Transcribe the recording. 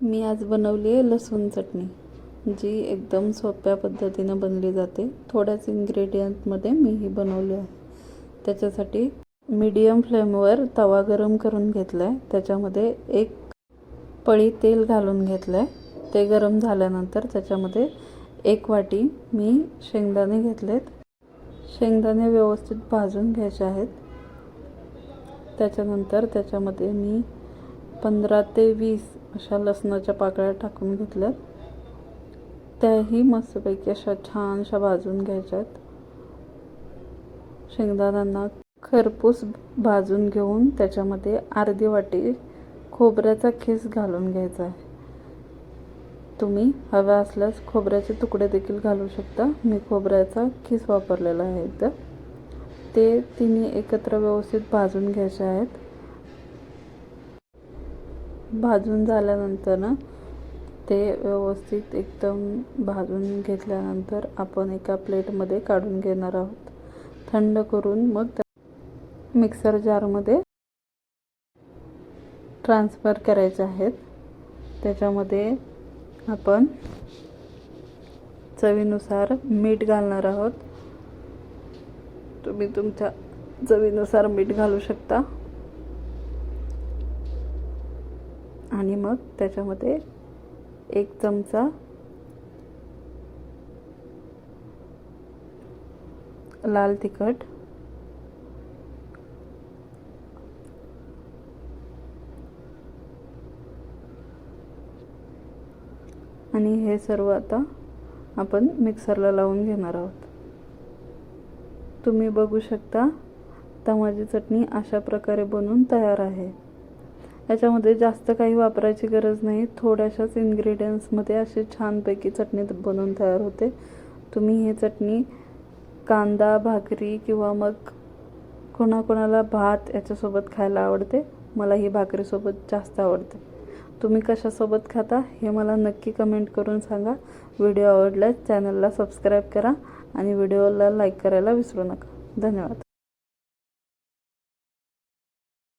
मी आज बनवली आहे लसूण चटणी, जी एकदम सोप्या पद्धतीने बनली जाते. थोड्याच इन्ग्रेडियंटमध्ये मी ही बनवली आहे. त्याच्यासाठी मीडियम फ्लेमवर तवा गरम करून घेतला आहे. त्याच्यामध्ये एक पळी तेल घालून घेतलं आहे. ते गरम झाल्यानंतर त्याच्यामध्ये एक वाटी मी शेंगदाणे घेतलेत. शेंगदाणे व्यवस्थित भाजून घ्यायचे आहेत. त्याच्यानंतर त्याच्यामध्ये मी 15 ते 20 अशा लसणाच्या पाकळ्या टाकून घेतल्यात. त्याही मस्तपैकी अशा छानशा भाजून घ्यायच्या आहेत. शेंगदाण्यांना खरपूस भाजून घेऊन त्याच्यामध्ये अर्धी वाटी खोबऱ्याचा खीस घालून घ्यायचा आहे. तुम्ही हवा असल्यास खोबऱ्याचे तुकडे देखील घालू शकता. मी खोबऱ्याचा खीस वापरलेला आहे. तर ते तिन्ही एकत्र व्यवस्थित भाजून घ्यायचे आहेत. भाजून झाल्यानंतर ना ते व्यवस्थित एकदम भाजून घेतल्यानंतर आपण एका प्लेटमध्ये काढून घेणार आहोत. थंड करून मग मिक्सर जारमध्ये ट्रान्सफर करायचे आहेत. त्याच्यामध्ये आपण चवीनुसार मीठ घालणार आहोत. तुम्ही तुमच्या चवीनुसार मीठ घालू शकता. आणि मग त्याच्यामध्ये 1 चमचा लाल तिखट, आणि हे सर्व आता आपण मिक्सरला लावून घेणार आहोत. तुम्ही बघू शकता टमाटरची चटणी अशा प्रकारे बनून तयार आहे. याच्यामध्ये जास्त काही वापरायची गरज नाही. थोड्याशाच इन्ग्रेडियंट्समध्ये अशी छानपैकी चटणी बनवून तयार होते. तुम्ही ही चटणी कांदा, भाकरी किंवा मग कोणाकोणाला भात याच्यासोबत खायला आवडते. मला ही भाकरीसोबत जास्त आवडते. तुम्ही कशासोबत खाता हे मला नक्की कमेंट करून सांगा. व्हिडिओ आवडल्यास चॅनलला सबस्क्राईब करा आणि व्हिडिओला लाईक करायला विसरू नका. धन्यवाद.